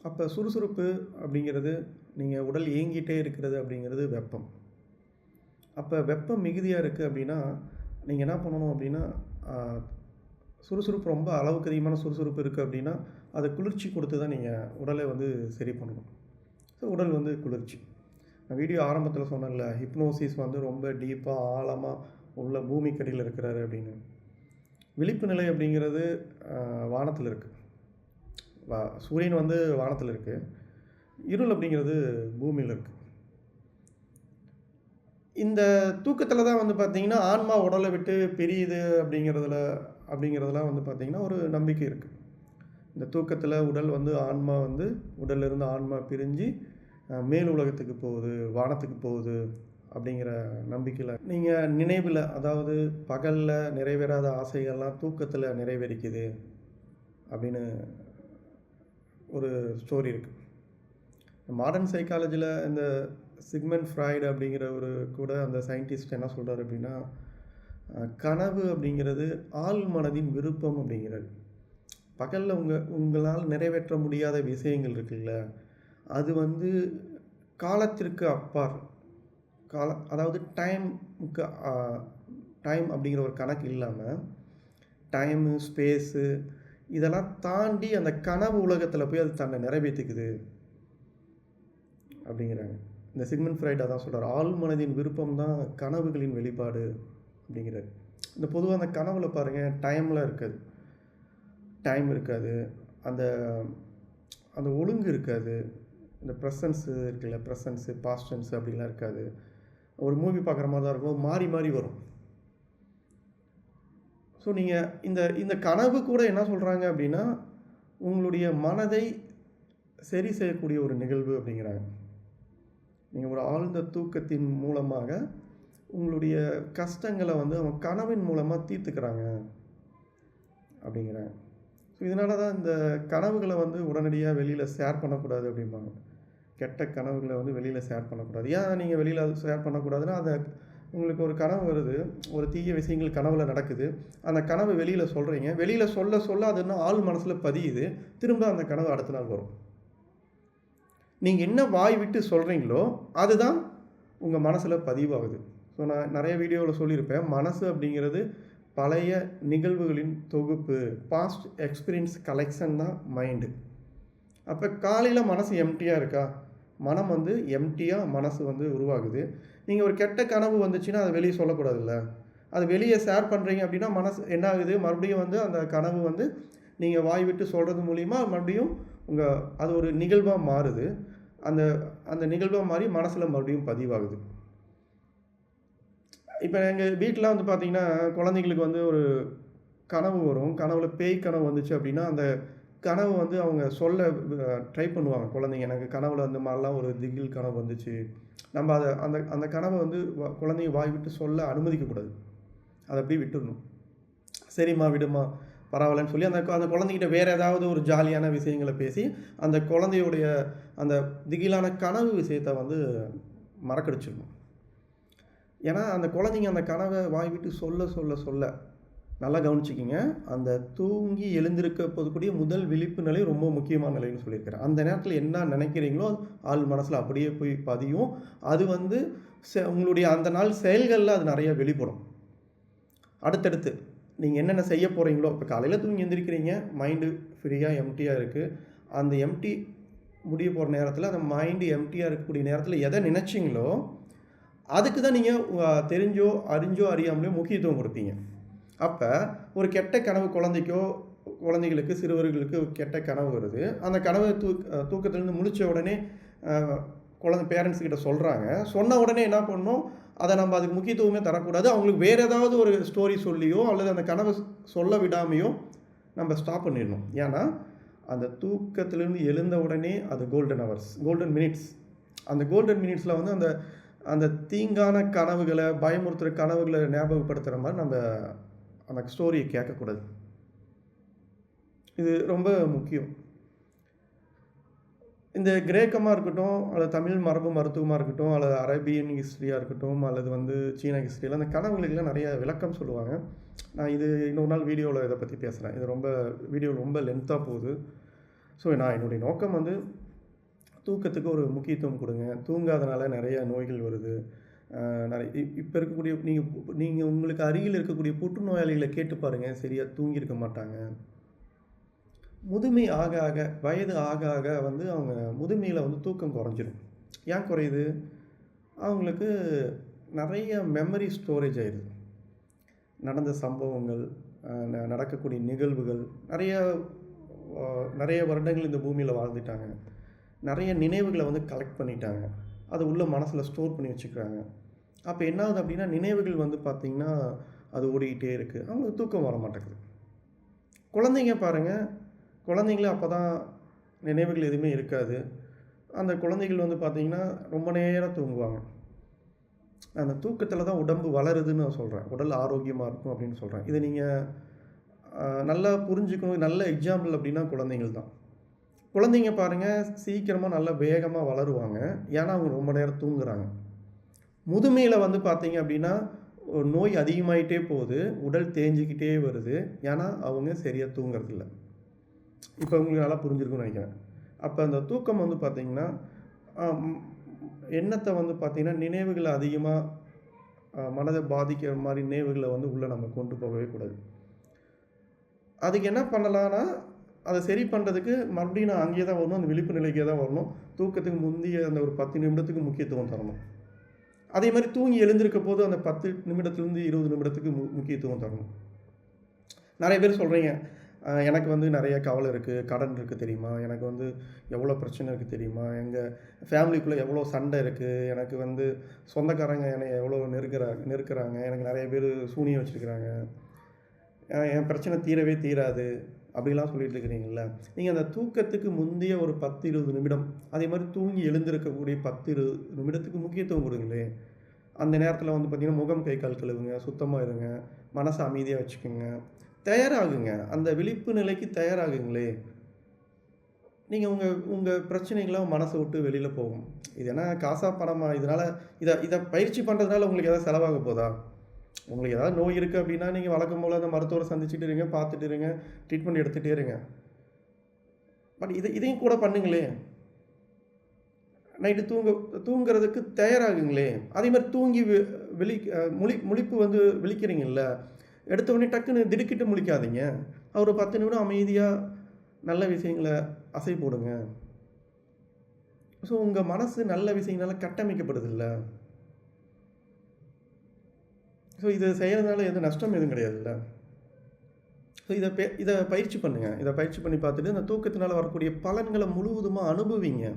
அப்போ சுறுசுறுப்பு அப்படிங்கிறது நீங்கள் உடல் இயங்கிட்டே இருக்கிறது அப்படிங்கிறது வெப்பம். அப்போ வெப்பம் மிகுதியாக இருக்குது அப்படின்னா நீங்கள் என்ன பண்ணணும் அப்படின்னா சுறுசுறுப்பு ரொம்ப அளவுக்கு அதிகமான சுறுசுறுப்பு இருக்குது அப்படின்னா அதை குளிர்ச்சி கொடுத்து தான் நீங்கள் உடலை வந்து சரி பண்ணணும். ஸோ உடல் வந்து குளிர்ச்சி. நான் வீடியோ ஆரம்பத்தில் சொன்னேன்ல, ஹிப்னோசிஸ் வந்து ரொம்ப டீப்பாக ஆழமாக உள்ள பூமிக்கடியில் இருக்கிறாரு அப்படின்னு. விழிப்பு நிலை அப்படிங்கிறது வானத்தில் இருக்குது. சூரியன் வந்து வானத்தில் இருக்குது. இருள் அப்படிங்கிறது பூமியில் இருக்குது. இந்த தூக்கத்தில் தான் வந்து பார்த்திங்கன்னா ஆன்மா உடலை விட்டு பிரியுது அப்படிங்கிறதுலாம் வந்து பார்த்திங்கன்னா ஒரு நம்பிக்கை இருக்குது. இந்த தூக்கத்தில் உடல் வந்து ஆன்மா வந்து உடல்லிருந்து ஆன்மா பிரிஞ்சு மேல் உலகத்துக்கு போகுது, வானத்துக்கு போகுது அப்படிங்கிற நம்பிக்கையில் நீங்கள் நினைவில், அதாவது பகலில் நிறைவேறாத ஆசைகள்லாம் தூக்கத்தில் நிறைவேறிக்குது அப்படின்னு ஒரு ஸ்டோரி இருக்குது. மாடர்ன் சைக்காலஜியில் இந்த சிக்மண்ட் ஃப்ராய்டு அப்படிங்கிற ஒரு கூட அந்த சயின்டிஸ்ட் என்ன சொல்கிறார் அப்படின்னா, கனவு அப்படிங்கிறது ஆள் மனதின் விருப்பம் அப்படிங்கிறது. பகலில் உங்களால் நிறைவேற்ற முடியாத விஷயங்கள் இருக்குல்ல, அது வந்து காலத்திற்கு அப்பார், அதாவது டைம் அப்படிங்கிற ஒரு கணக்கு இல்லாமல் டைமு ஸ்பேஸு இதெல்லாம் தாண்டி அந்த கனவு உலகத்தில் போய் அது தன்னை நிறைவேற்றிக்குது அப்படிங்கிறாங்க. இந்த சிக்மண்ட் ஃப்ராய்டு அதான் சொல்கிறார், ஆள் மனதின் விருப்பம் தான் கனவுகளின் வெளிப்பாடு அப்படிங்கிறார். இந்த பொதுவாக அந்த கனவுல பாருங்கள் டைம்லாம் இருக்காது, டைம் இருக்காது, அந்த அந்த ஒழுங்கு இருக்காது, இந்த ப்ரெசன்ஸு இருக்குல்ல, ப்ரெசன்ஸு பாஸ்டன்ஸு அப்படிலாம் இருக்காது. ஒரு மூவி பார்க்குற மாதிரி தான் இருக்கும், மாறி மாறி வரும். ஸோ நீங்கள் இந்த கனவு கூட என்ன சொல்கிறாங்க அப்படின்னா உங்களுடைய மனதை சரி செய்யக்கூடிய ஒரு நிகழ்வு அப்படிங்கிறாங்க. நீங்கள் ஒரு ஆழ்ந்த தூக்கத்தின் மூலமாக உங்களுடைய கஷ்டங்களை வந்து அவங்க கனவின் மூலமாக தீர்த்துக்கிறாங்க அப்படிங்கிறாங்க. ஸோ இதனால தான் இந்த கனவுகளை வந்து உடனடியாக வெளியில் ஷேர் பண்ணக்கூடாது அப்படிம்பாங்க. கெட்ட கனவுகளை வந்து வெளியில் ஷேர் பண்ணக்கூடாது. ஏன் நீங்கள் வெளியில் ஷேர் பண்ணக்கூடாதுன்னா, அதை உங்களுக்கு ஒரு கனவு வருது, ஒரு தீய விஷயங்கள் கனவுல நடக்குது, அந்த கனவு வெளியில் சொல்கிறீங்க, வெளியில் சொல்ல அது இன்னும் ஆள் மனசில் பதியுது, திரும்ப அந்த கனவு அடுத்த நாள் வரும். நீங்கள் என்ன வாய் விட்டு சொல்கிறீங்களோ அதுதான் உங்கள் மனசில் பதிவாகுது. ஸோ நான் நிறைய வீடியோவில் சொல்லியிருப்பேன், மனசு அப்படிங்கிறது பழைய நிகழ்வுகளின் தொகுப்பு, பாஸ்ட் எக்ஸ்பீரியன்ஸ் கலெக்ஷன் தான் மைண்டு. அப்போ காலையில் மனசு எம்டியாக இருக்கா, மனம் வந்து எம்டியாக மனசு வந்து உருவாகுது. நீங்கள் ஒரு கெட்ட கனவு வந்துச்சுன்னா அதை வெளியே சொல்லக்கூடாதுல்ல, அது வெளியே ஷேர் பண்ணுறீங்க அப்படின்னா மனசு என்ன ஆகுது, மறுபடியும் வந்து அந்த கனவு வந்து நீங்கள் வாய் விட்டு சொல்கிறது மூலிமா மறுபடியும் அது ஒரு நிகழ்வாக மாறுது. அந்த நிகழ்வாக மாறி மனசில் மறுபடியும் பதிவாகுது. இப்போ எங்கள் வீட்டில் வந்து பார்த்திங்கன்னா குழந்தைங்களுக்கு வந்து ஒரு கனவு வரும், கனவுல பேய் கனவு வந்துச்சு அப்படின்னா அந்த கனவு வந்து அவங்க சொல்ல ட்ரை பண்ணுவாங்க குழந்தைங்க. எனக்கு கனவுல அந்த மாதிரிலாம் ஒரு திகில் கனவு வந்துச்சு. நம்ம அதை அந்த கனவை வந்து குழந்தைங்க வாய் விட்டு சொல்ல அனுமதிக்கக்கூடாது, அதை அப்படியே விட்டுடணும். சரிம்மா விடுமா பரவாயில்லன்னு சொல்லி அந்த குழந்தைகிட்ட வேறு ஏதாவது ஒரு ஜாலியான விஷயங்களை பேசி அந்த குழந்தையுடைய அந்த திகிலான கனவு விஷயத்தை வந்து மறக்கடிச்சிடணும். ஏன்னா அந்த குழந்தைங்க அந்த கனவை வாய் விட்டு சொல்ல நல்லா கவனிச்சிக்கிங்க, அந்த தூங்கி எழுந்திருக்க போதக்கூடிய முதல் விழிப்பு நிலை ரொம்ப முக்கியமான நிலைன்னு சொல்லியிருக்கிறேன். அந்த நேரத்தில் என்ன நினைக்கிறீங்களோ ஆள் மனசில் அப்படியே போய் பதியும். அது வந்து உங்களுடைய அந்த நாள் செயல்களில் அது நிறைய வெளிப்படும். அடுத்தடுத்து நீங்கள் என்னென்ன செய்ய போகிறீங்களோ, இப்போ காலையில் தூங்கி எழுந்திருக்கிறீங்க, மைண்டு ஃப்ரீயாக எம்டியாக இருக்குது, அந்த எம்டி முடிய போகிற நேரத்தில் அந்த மைண்டு எம்டியாக இருக்கக்கூடிய நேரத்தில் எதை நினச்சிங்களோ அதுக்கு தான் நீங்கள் தெரிஞ்சோ அறிஞ்சோ அறியாமலையோ முக்கியத்துவம் கொடுப்பீங்க. அப்போ ஒரு கெட்ட கனவு குழந்தைகளுக்கு சிறுவர்களுக்கு கெட்ட கனவு வருது, அந்த கனவை தூக்கத்துலேருந்து முழிச்ச உடனே பேரண்ட்ஸ்கிட்ட சொல்கிறாங்க. சொன்ன உடனே என்ன பண்ணணும், அதை நம்ம அதுக்கு முக்கியத்துவமே தரக்கூடாது. அவங்களுக்கு வேறு ஏதாவது ஒரு ஸ்டோரி சொல்லியோ அல்லது அந்த கனவை சொல்ல விடாமையோ நம்ம ஸ்டாப் பண்ணிடணும். ஏன்னா அந்த தூக்கத்திலேருந்து எழுந்த உடனே அது கோல்டன் ஹவர்ஸ், கோல்டன் மினிட்ஸ். அந்த கோல்டன் மினிட்ஸில் வந்து அந்த தீங்கான கனவுகளை பயமுறுத்துகிற கனவுகளை ஞாபகப்படுத்துகிற மாதிரி நம்ம அந்த ஸ்டோரியை கேட்கக்கூடாது. இது ரொம்ப முக்கியம். இந்த கிரேக்கமாக இருக்கட்டும், அல்லது தமிழ் மரபு மருத்துவமாக இருக்கட்டும், அல்லது அரேபியன் ஹிஸ்ட்ரியாக இருக்கட்டும், அல்லது வந்து சீன ஹிஸ்ட்ரியில் அந்த கனவுகளுக்கெல்லாம் நிறைய விளக்கம் சொல்லுவாங்க. நான் இது இன்னொரு நாள் வீடியோவில் இதை பற்றி பேசுகிறேன். இது வீடியோ ரொம்ப லென்த்தாக போகுது. ஸோ நான் என்னுடைய நோக்கம் வந்து தூக்கத்துக்கு ஒரு முக்கியத்துவம் கொடுங்க. தூங்காதனால நிறைய நோய்கள் வருது. நிறைய இப்போ இருக்கக்கூடிய நீங்கள் உங்களுக்கு அருகில் இருக்கக்கூடிய புற்றுநோயாளிகளை கேட்டு பாருங்கள், சரியாக தூங்கியிருக்க மாட்டாங்க. முதுமை ஆக ஆக வயது ஆக ஆக வந்து அவங்க முதுமையில் வந்து தூக்கம் குறைஞ்சிரும். ஏன் குறையுது? அவங்களுக்கு நிறைய மெமரி ஸ்டோரேஜ் ஆயிடுது. நடந்த சம்பவங்கள், நடக்கக்கூடிய நிகழ்வுகள், நிறைய வருடங்கள் இந்த பூமியில் வாழ்ந்துட்டாங்க. நிறைய நினைவுகளை வந்து கலெக்ட் பண்ணிட்டாங்க. அது உள்ள மனசில் ஸ்டோர் பண்ணி வச்சுக்கிறாங்க. அப்போ என்ன ஆகுது அப்படின்னா, நினைவுகள் வந்து பார்த்திங்கன்னா அது ஓடிக்கிட்டே இருக்குது. அவங்களுக்கு தூக்கம் வர மாட்டேங்குது. குழந்தைங்க பாருங்கள், குழந்தைங்களே அப்போ தான் நினைவுகள் எதுவுமே இருக்காது. அந்த குழந்தைகள் வந்து பார்த்திங்கன்னா ரொம்ப நேரம் தூங்குவாங்க. அந்த தூக்கத்தில் தான் உடம்பு வளருதுன்னு நான் சொல்கிறேன். உடல் ஆரோக்கியமாக இருக்கும் அப்படின்னு சொல்கிறேன். இதை நீங்கள் நல்லா புரிஞ்சுக்கணும். நல்ல எக்ஸாம்பிள் அப்படின்னா குழந்தைகள் தான். குழந்தைங்க பாருங்கள், சீக்கிரமாக நல்லா வேகமாக வளருவாங்க. ஏன்னா அவங்க ரொம்ப நேரம் தூங்குறாங்க. முதுமையில் வந்து பார்த்தீங்க அப்படின்னா நோய் அதிகமாகிட்டே போகுது, உடல் தேஞ்சிக்கிட்டே வருது. ஏன்னா அவங்க சரியாக தூங்குறதில்ல. இப்போ உங்களுக்கு நல்லா புரிஞ்சிருக்குன்னு நினைக்கிறேன். அப்போ அந்த தூக்கம் வந்து பார்த்திங்கன்னா எண்ணத்தை வந்து பார்த்திங்கன்னா நினைவுகளை அதிகமாக மனதை பாதிக்கிற மாதிரி நினைவுகளை வந்து உள்ளே நம்ம கொண்டு போகவே கூடாது. அதுக்கு என்ன பண்ணலான்னா, அதை சரி பண்ணுறதுக்கு மறுபடியும் நான் அங்கேயே தான் வரணும், அந்த விழிப்பு நிலைக்கே தான் வரணும். தூக்கத்துக்கு முந்தைய அந்த ஒரு 10 நிமிடத்துக்கு முக்கியத்துவம் தரணும். அதே மாதிரி தூங்கி எழுந்திருக்க போது அந்த 10 நிமிடத்துலேருந்து 20 நிமிடத்துக்கு முக்கியத்துவம் தரணும். நிறைய பேர் சொல்கிறீங்க, எனக்கு வந்து நிறைய கவலை இருக்குது, கடன் இருக்குது தெரியுமா, எனக்கு வந்து எவ்வளோ பிரச்சனை இருக்குது தெரியுமா, எங்கள் ஃபேமிலிக்குள்ளே எவ்வளோ சண்டை இருக்குது, எனக்கு வந்து சொந்தக்காரங்க என்னை எவ்வளோ நெருக்கிறாங்க, எனக்கு நிறைய பேர் சூனியம் வச்சுருக்கிறாங்க, என் பிரச்சனை தீரவே தீராது அப்படிலாம் சொல்லிட்டு இருக்கிறீங்கள. நீங்கள் அந்த தூக்கத்துக்கு முந்தைய ஒரு 10-20 நிமிடம், அதே மாதிரி தூங்கி எழுந்திருக்கக்கூடிய 10-20 நிமிடத்துக்கு முக்கியத்துவம் கொடுங்களே. அந்த நேரத்தில் வந்து பார்த்திங்கன்னா முகம் கை கால் கழுவுங்க, சுத்தமாக இருங்க, மனசை அமைதியாக வச்சுக்கோங்க, தயாராகுங்க. அந்த விழிப்பு நிலைக்கு தயாராகுங்களே. நீங்கள் உங்கள் பிரச்சனைகளாம் மனசை விட்டு வெளியில் போகும். இது என்ன காசா பணமா? இதனால் இதை பயிற்சி பண்ணுறதுனால உங்களுக்கு எதாவது செலவாக போதா? உங்களுக்கு ஏதாவது நோய் இருக்குது அப்படின்னா நீங்கள் வழக்கம் போல் அந்த மருத்துவரை சந்திச்சுட்டு இருங்க, பார்த்துட்டு இருங்க, ட்ரீட்மெண்ட் எடுத்துகிட்டே இருங்க. பட் இதையும் கூட பண்ணுங்களே. நைட்டு தூங்குறதுக்கு தயாராகுங்களே. அதே மாதிரி தூங்கி முழிப்பு வந்து விழிக்கிறீங்கல்ல, எடுத்த உடனே டக்குன்னு திடுக்கிட்டு முழிக்காதீங்க. ஒரு 10 நிமிடம் அமைதியாக நல்ல விஷயங்களை அசை போடுங்க. ஸோ உங்கள் மனசு நல்ல விஷயங்களால் கட்டமைக்கப்படுதில்ல. ஸோ இதை செய்கிறதுனால எதுவும் நஷ்டம் எதுவும் கிடையாதுல்ல. ஸோ இதை பயிற்சி பண்ணுங்கள். இதை பயிற்சி பண்ணி பார்த்துட்டு இந்த தூக்கத்தினால் வரக்கூடிய பலன்களை முழுவதுமாக அனுபவிங்க.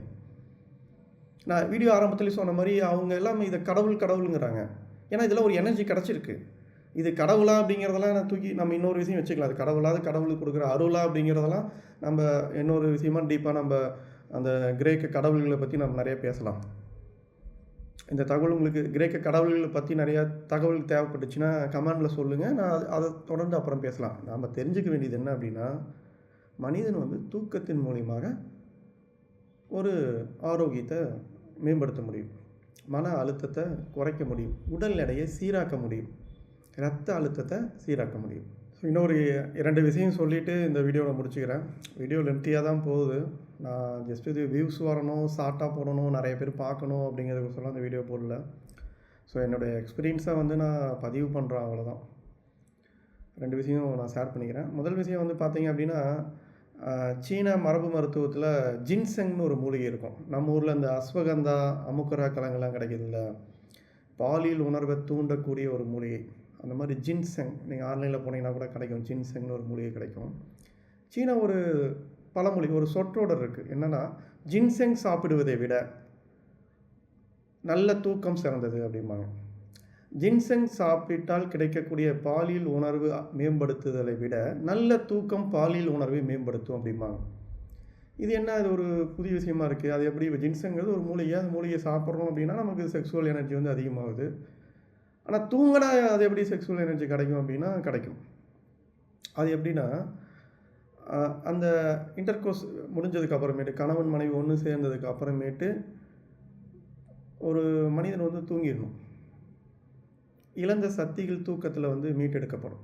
நான் வீடியோ ஆரம்பத்துலேயும் சொன்ன மாதிரி அவங்க எல்லாமே இதை கடவுளுங்கிறாங்க. ஏன்னா இதெல்லாம் ஒரு எனர்ஜி கிடச்சிருக்கு. இது கடவுளா அப்படிங்கிறதெல்லாம் நம்ம இன்னொரு விஷயம் வச்சுக்கலாம். அது கடவுளுக்கு கொடுக்குற அருளா அப்படிங்கிறதெல்லாம் நம்ம இன்னொரு விஷயமா டீப்பாக நம்ம அந்த கிரேக்க கடவுள்களை பற்றி நம்ம நிறைய பேசலாம். இந்த தகவல் உங்களுக்கு கிரேக்க கடவுள்களை பற்றி நிறையா தகவல் தேவைப்பட்டுச்சுன்னா கமெண்டில் சொல்லுங்கள். நான் அதை தொடர்ந்து அப்புறம் பேசலாம். நாம் தெரிஞ்சுக்க வேண்டியது என்ன அப்படின்னா, மனிதன் வந்து தூக்கத்தின் மூலியமாக ஒரு ஆரோக்கியத்தை மேம்படுத்த முடியும், மன அழுத்தத்தை குறைக்க முடியும், உடல் எடையை சீராக்க முடியும், இரத்த அழுத்தத்தை சீராக்க முடியும். ஸோ இன்னொரு 2 விஷயம் சொல்லிவிட்டு இந்த வீடியோவை முடிச்சுக்கிறேன். வீடியோ லென்த்தியாக தான் போகுது. நான் ஜஸ்ட் இது வியூஸ் வரணும், ஷார்ட்டாக போடணும், நிறைய பேர் பார்க்கணும் அப்படிங்கிறதுக்கோசரம் அந்த வீடியோ போடல. ஸோ என்னுடைய எக்ஸ்பீரியன்ஸை வந்து நான் பதிவு பண்ணுறேன், அவ்வளோதான். 2 விஷயம் நான் ஷேர் பண்ணிக்கிறேன். முதல் விஷயம் வந்து பார்த்திங்க அப்படின்னா, சீன மரபு மருத்துவத்தில் ஜின்செங்னு ஒரு மூலிகை இருக்கும். நம்ம ஊரில் இந்த அஸ்வகந்தா, அமுக்கரா கிழங்கெல்லாம் கிடைக்கிதுல்ல, பாலியல் உணர்வை தூண்டக்கூடிய ஒரு மூலிகை. அந்த மாதிரி ஜின்செங் நீங்கள் ஆன்லைனில் போனீங்கன்னா கூட கிடைக்கும். ஜின்செங்னு ஒரு மூலிகை கிடைக்கும். சீனா ஒரு பழமொழி, ஒரு சொற்றொடர் இருக்குது. என்னென்னா, ஜின்செங் சாப்பிடுவதை விட நல்ல தூக்கம் சிறந்தது அப்படிம்பாங்க. ஜின்செங் சாப்பிட்டால் கிடைக்கக்கூடிய பாலியல் உணர்வு மேம்படுத்துதலை விட நல்ல தூக்கம் பாலியல் உணர்வை மேம்படுத்தும் அப்படிம்பாங்க. இது என்ன, இது ஒரு புதிய விஷயமா இருக்குது. அது எப்படி? ஜின்செங்கிறது ஒரு மூலிகை. அந்த மூலிகையை சாப்பிட்றோம் அப்படின்னா நமக்கு செக்ஸுவல் எனர்ஜி வந்து அதிகமாகுது. ஆனால் தூங்கினா அது எப்படி செக்ஸுவல் எனர்ஜி கிடைக்கும் அப்படின்னா கிடைக்கும். அது எப்படின்னா, அந்த இன்டர்கோர்ஸ் முடிஞ்சதுக்கு அப்புறமேட்டு கணவன் மனைவி ஒன்று சேர்ந்ததுக்கு அப்புறமேட்டு ஒரு மனிதன் வந்து தூங்கிடணும். இழந்த சக்திகள் தூக்கத்தில் வந்து மீட்டெடுக்கப்படும்.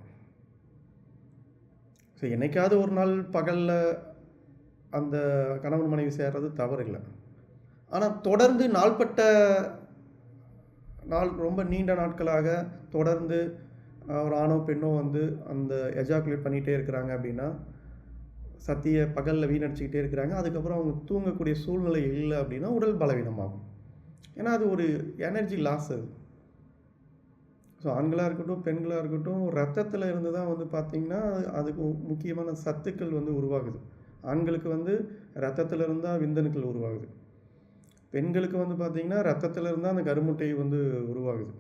ஸோ என்னைக்காவது ஒரு நாள் பகலில் அந்த கணவன் மனைவி சேர்றது தவறு இல்லை. ஆனால் தொடர்ந்து நாள்பட்ட நாள் ரொம்ப நீண்ட நாட்களாக தொடர்ந்து ஒரு ஆணோ பெண்ணோ வந்து அந்த எஜாக்குலேட் பண்ணிகிட்டே இருக்கிறாங்க அப்படின்னா, சக்தியை பகலில் வீணடிச்சுக்கிட்டே இருக்கிறாங்க. அதுக்கப்புறம் அவங்க தூங்கக்கூடிய சூழ்நிலை இல்லை அப்படின்னா உடல் பலவீனமாகும். ஏன்னா அது ஒரு எனர்ஜி லாஸ் அது. ஸோ ஆண்களாக இருக்கட்டும் பெண்களாக இருக்கட்டும் ரத்தத்தில் இருந்து தான் வந்து பார்த்திங்கன்னா அதுக்கு முக்கியமான சத்துக்கள் வந்து உருவாகுது. ஆண்களுக்கு வந்து ரத்தத்தில் இருந்தால் விந்தணுக்கள் உருவாகுது. பெண்களுக்கு வந்து பார்த்திங்கன்னா ரத்தத்தில் இருந்தால் அந்த கருமுட்டை வந்து உருவாகுது.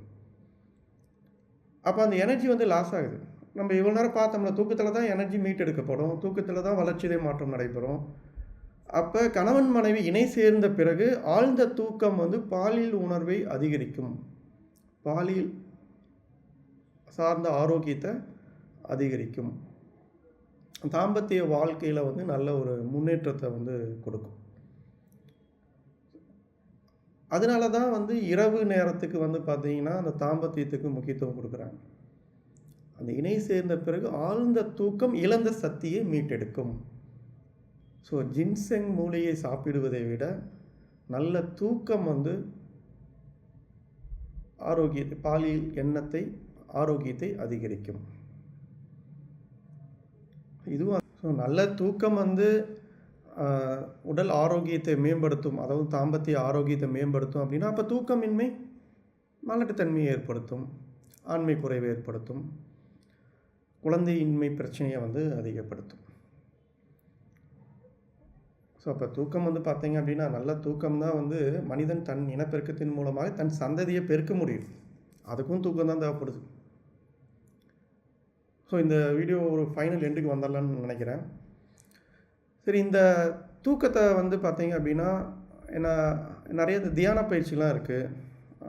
அப்போ அந்த எனர்ஜி வந்து லாஸ் ஆகுது. நம்ம இவ்வளோ நேரம் பார்த்தோம்னா தூக்கத்தில் தான் எனர்ஜி மீட்டெடுக்கப்படும், தூக்கத்தில் தான் வளர்ச்சிதை மாற்றம் நடைபெறும். அப்போ கணவன் மனைவி இணை சேர்ந்த பிறகு ஆழ்ந்த தூக்கம் வந்து பாலியல் உணர்வை அதிகரிக்கும், பாலியல் சார்ந்த ஆரோக்கியத்தை அதிகரிக்கும், தாம்பத்திய வாழ்க்கையில் வந்து நல்ல ஒரு முன்னேற்றத்தை வந்து கொடுக்கும். அதனால தான் வந்து இரவு நேரத்துக்கு வந்து பார்த்திங்கன்னா அந்த தாம்பத்தியத்துக்கு முக்கியத்துவம் கொடுக்குறாங்க. அந்த இணை சேர்ந்த பிறகு ஆழ்ந்த தூக்கம் இழந்த சக்தியை மீட்டெடுக்கும். ஸோ ஜின்செங் மூலிகை சாப்பிடுவதை விட நல்ல தூக்கம் வந்து ஆரோக்கியத்தை பாலியல் எண்ணத்தை ஆரோக்கியத்தை அதிகரிக்கும். இதுவும் ஸோ நல்ல தூக்கம் வந்து உடல் ஆரோக்கியத்தை மேம்படுத்தும், அதாவது தாம்பத்திய ஆரோக்கியத்தை மேம்படுத்தும் அப்படின்னா அப்போ தூக்கமின்மை மலட்டுத்தன்மையை ஏற்படுத்தும், ஆண்மை குறைவை ஏற்படுத்தும், குழந்தையின்மை பிரச்சனையை வந்து அதிகப்படுத்தும். ஸோ அப்போ தூக்கம் வந்து பார்த்தீங்க அப்படின்னா நல்ல தூக்கம் தான் வந்து மனிதன் தன் இனப்பெருக்கத்தின் மூலமாக தன் சந்ததியை பெருக்க முடியும். அதுக்கும் தூக்கம் தான் தேவைப்படுது. ஸோ இந்த வீடியோ ஒரு ஃபைனல் எண்டுக்கு வந்துடலான்னு நினைக்கிறேன். சரி, இந்த தூக்கத்தை வந்து பார்த்தீங்க அப்படின்னா நிறைய இந்த தியான பயிற்சிலாம் இருக்குது.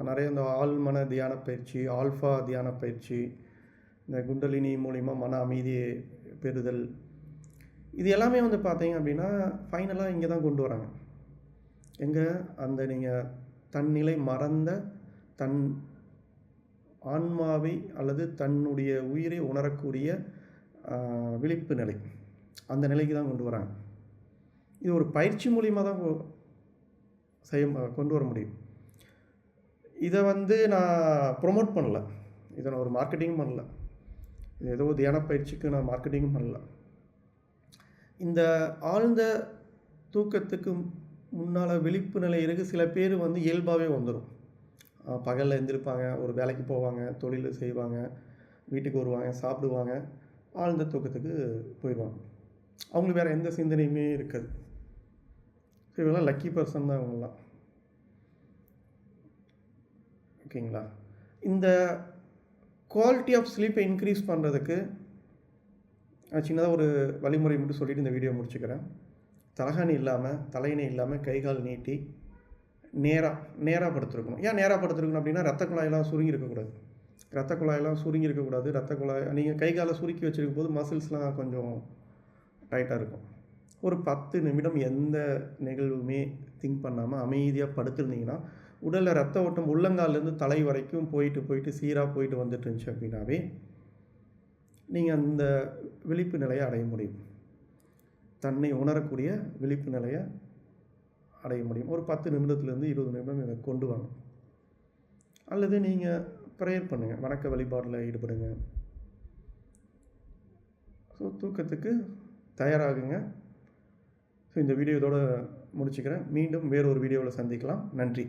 நிறைய இந்த ஆழ்மன தியான பயிற்சி, ஆல்ஃபா தியான பயிற்சி, இந்த குண்டலினி மூலிமா மன அமைதியை பெறுதல், இது எல்லாமே வந்து பார்த்தீங்க அப்படின்னா ஃபைனலாக இங்கே தான் கொண்டு வராங்க. எங்கே அந்த நீங்கள் தன்னிலை மறந்த தன் ஆன்மாவை அல்லது தன்னுடைய உயிரை உணரக்கூடிய விழிப்பு நிலை, அந்த நிலைக்கு தான் கொண்டு வராங்க. இது ஒரு பயிற்சி மூலிமா தான் கொண்டு வர முடியும். இதை வந்து நான் ப்ரொமோட் பண்ணல, இதை நான் ஒரு மார்க்கெட்டிங்கும் பண்ணல, இது ஏதோ தியான பயிற்சிக்கு நான் மார்க்கெட்டிங்கும் பண்ணல. இந்த ஆழ்ந்த தூக்கத்துக்கு முன்னால் விழிப்பு நிலை இருக்குது. சில பேர் வந்து இயல்பாகவே வந்துடும். பகலில் எழுந்திருப்பாங்க, ஒரு வேலைக்கு போவாங்க, தொழில் செய்வாங்க, வீட்டுக்கு வருவாங்க, சாப்பிடுவாங்க, ஆழ்ந்த தூக்கத்துக்கு போயிடுவாங்க. அவங்களுக்கு வேறு எந்த சிந்தனையுமே இருக்காது. ஸோ இவங்களாம் லக்கி பர்சன் தான் இவங்களாம். ஓகேங்களா? இந்த குவாலிட்டி ஆஃப் ஸ்லீப்பை இன்க்ரீஸ் பண்ணுறதுக்கு சின்னதாக ஒரு வழிமுறை மட்டும் சொல்லிவிட்டு இந்த வீடியோ முடிச்சுக்கிறேன். தலகாணி இல்லாமல், தலையணை இல்லாமல், கை கால் நீட்டி நேராக படுத்துருக்கணும். ஏன் நேராக படுத்துருக்கணும் அப்படின்னா ரத்த குழாயெல்லாம் சுருங்கி இருக்கக்கூடாது. ரத்த குழாய் நீங்கள் கை காலை சுருக்கி வச்சுருக்கும் போது மசில்ஸ்லாம் கொஞ்சம் டைட்டாக இருக்கும். ஒரு 10 நிமிடம் எந்த நிகழ்வுமே திங்க் பண்ணாமல் அமைதியாக படுத்துருந்தீங்கன்னா உடலில் ரத்த ஓட்டம் உள்ளங்கால்லேருந்து தலை வரைக்கும் போயிட்டு சீராக போயிட்டு வந்துட்டு இருந்துச்சு அப்படின்னாவே நீங்கள் அந்த விழிப்பு நிலையை அடைய முடியும். தன்னை உணரக்கூடிய விழிப்பு நிலையை அடைய முடியும். ஒரு 10 நிமிடத்துலேருந்து 20 நிமிடம் இதை கொண்டு வாங்க. அல்லது நீங்கள் ப்ரேயர் பண்ணுங்கள், வணக்க வழிபாடில் ஈடுபடுங்க. ஸோ தூக்கத்துக்கு தயாராகுங்க. ஸோ இந்த வீடியோ இதோடு முடிச்சுக்கிறேன். மீண்டும் வேறொரு வீடியோவில் சந்திக்கலாம். நன்றி.